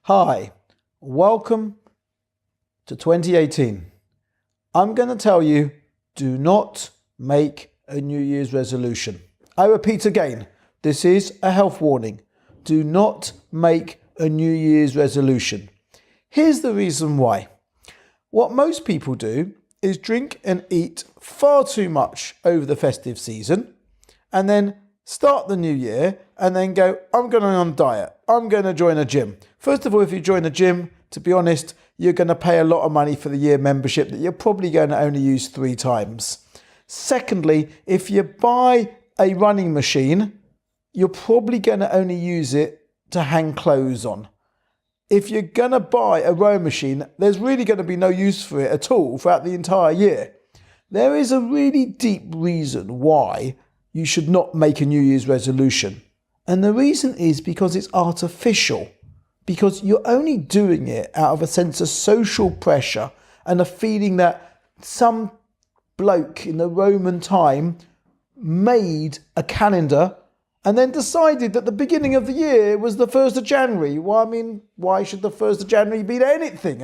Hi, welcome to 2018. I'm going to tell you, do not make a New Year's resolution. I repeat again, this is a health warning. Do not make a New Year's resolution. Here's the reason why. What most people do is drink and eat far too much over the festive season and then start the new year and then go, I'm going on a diet. I'm going to join a gym. First of all, if you join a gym, to be honest, you're going to pay a lot of money for the year membership that you're probably going to only use 3 times. Secondly, if you buy a running machine, you're probably going to only use it to hang clothes on. If you're going to buy a rowing machine, there's really going to be no use for it at all throughout the entire year. There is a really deep reason why you should not make a New Year's resolution. And the reason is because it's artificial. Because you're only doing it out of a sense of social pressure and a feeling that some bloke in the Roman time made a calendar and then decided that the beginning of the year was the 1st of January. Well, why should the 1st of January be anything?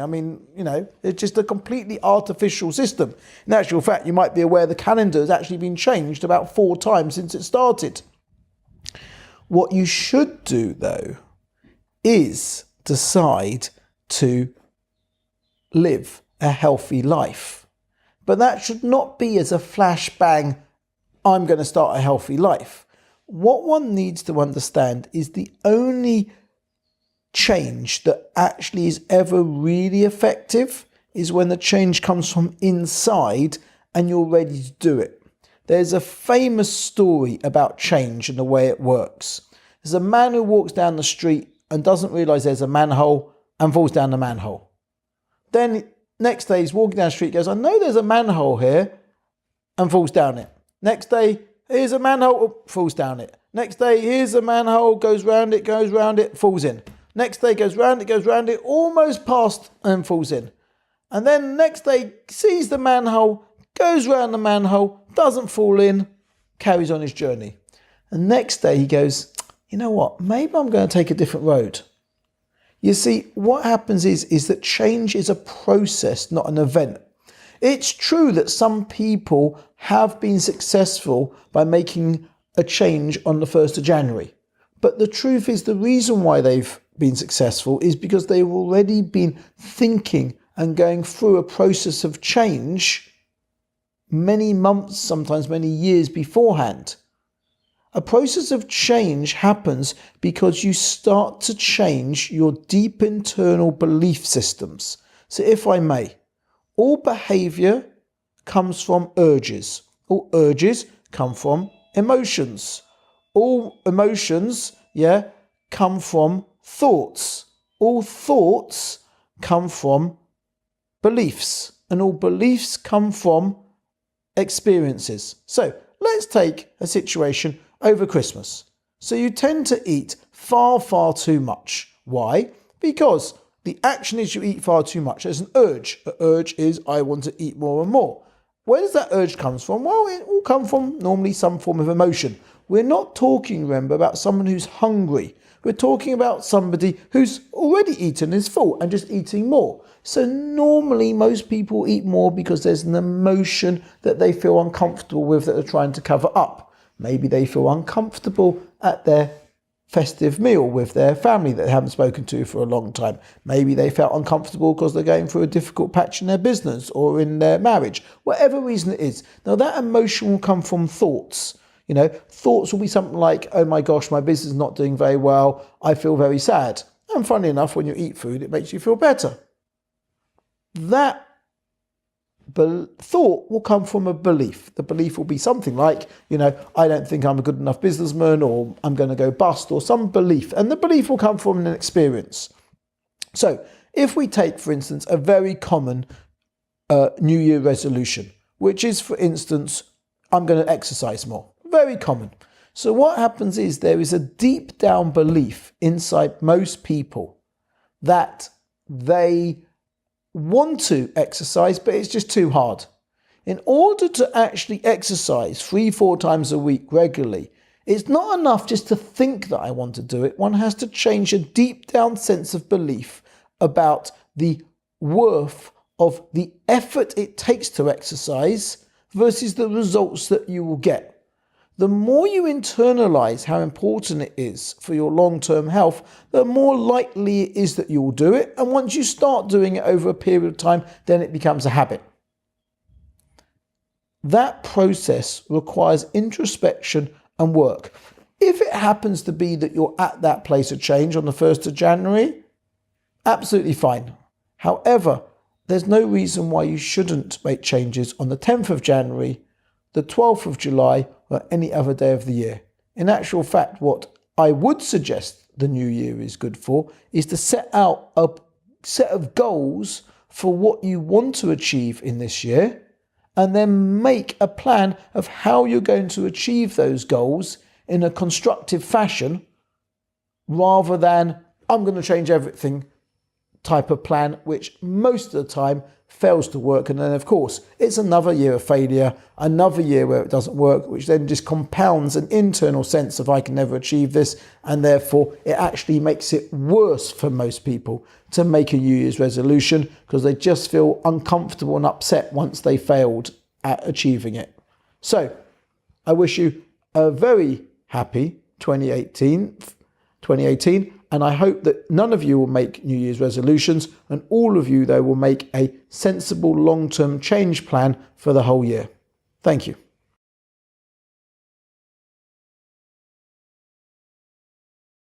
It's just a completely artificial system. In actual fact, you might be aware the calendar has actually been changed about 4 times since it started. What you should do, though, is decide to live a healthy life. But that should not be as a flashbang, I'm going to start a healthy life. What one needs to understand is the only change that actually is ever really effective is when the change comes from inside and you're ready to do it. There's a famous story about change and the way it works. There's a man who walks down the street and doesn't realise there's a manhole and falls down the manhole. Then next day he's walking down the street, goes, I know there's a manhole here, and falls down it. Next day, here's a manhole, falls down it. Next day, here's a manhole, goes round it, falls in. Next day, goes round it, almost past and falls in. And then next day, sees the manhole, goes round the manhole, doesn't fall in, carries on his journey. And next day he goes, you know what, maybe I'm going to take a different road. You see, what happens is that change is a process, not an event. It's true that some people have been successful by making a change on the 1st of January. But the truth is the reason why they've been successful is because they've already been thinking and going through a process of change many months, sometimes many years beforehand. A process of change happens because you start to change your deep internal belief systems. So if I may, all behaviour comes from urges. All urges come from emotions. All emotions, come from thoughts. All thoughts come from beliefs. And all beliefs come from experiences. So let's take a situation over Christmas. So you tend to eat far, far too much. Why? Because the action is you eat far too much. There's an urge. The urge is I want to eat more and more. Where does that urge come from? Well, it will come from normally some form of emotion. We're not talking, remember, about someone who's hungry. We're talking about somebody who's already eaten, is full, and just eating more. So normally most people eat more because there's an emotion that they feel uncomfortable with that they're trying to cover up. Maybe they feel uncomfortable at their festive meal with their family that they haven't spoken to for a long time. Maybe they felt uncomfortable because they're going through a difficult patch in their business or in their marriage. Whatever reason it is. Now that emotion will come from thoughts. Thoughts will be something like, oh my gosh, my business is not doing very well. I feel very sad. And funny enough, when you eat food, it makes you feel better. That thought will come from a belief. The belief will be something like, I don't think I'm a good enough businessman, or I'm going to go bust, or some belief. And the belief will come from an experience. So if we take, for instance, a very common New Year resolution, which is, for instance, I'm going to exercise more. Very common. So what happens is there is a deep down belief inside most people that they want to exercise, but it's just too hard. In order to actually exercise 3-4 times a week regularly, It's not enough just to think that I want to do it. One has to change a deep down sense of belief about the worth of the effort it takes to exercise versus the results that you will get. The more you internalize how important it is for your long-term health, the more likely it is that you will do it. And once you start doing it over a period of time, then it becomes a habit. That process requires introspection and work. If it happens to be that you're at that place of change on the 1st of January, absolutely fine. However, there's no reason why you shouldn't make changes on the 10th of January, the 12th of July, or any other day of the year. In actual fact, what I would suggest the new year is good for is to set out a set of goals for what you want to achieve in this year, and then make a plan of how you're going to achieve those goals in a constructive fashion, rather than I'm going to change everything type of plan, which most of the time fails to work. And then, of course, it's another year of failure, another year where it doesn't work, which then just compounds an internal sense of I can never achieve this. And therefore, it actually makes it worse for most people to make a New Year's resolution, because they just feel uncomfortable and upset once they failed at achieving it. So I wish you a very happy 2018, and I hope that none of you will make New Year's resolutions, and all of you, though, will make a sensible long-term change plan for the whole year. Thank you.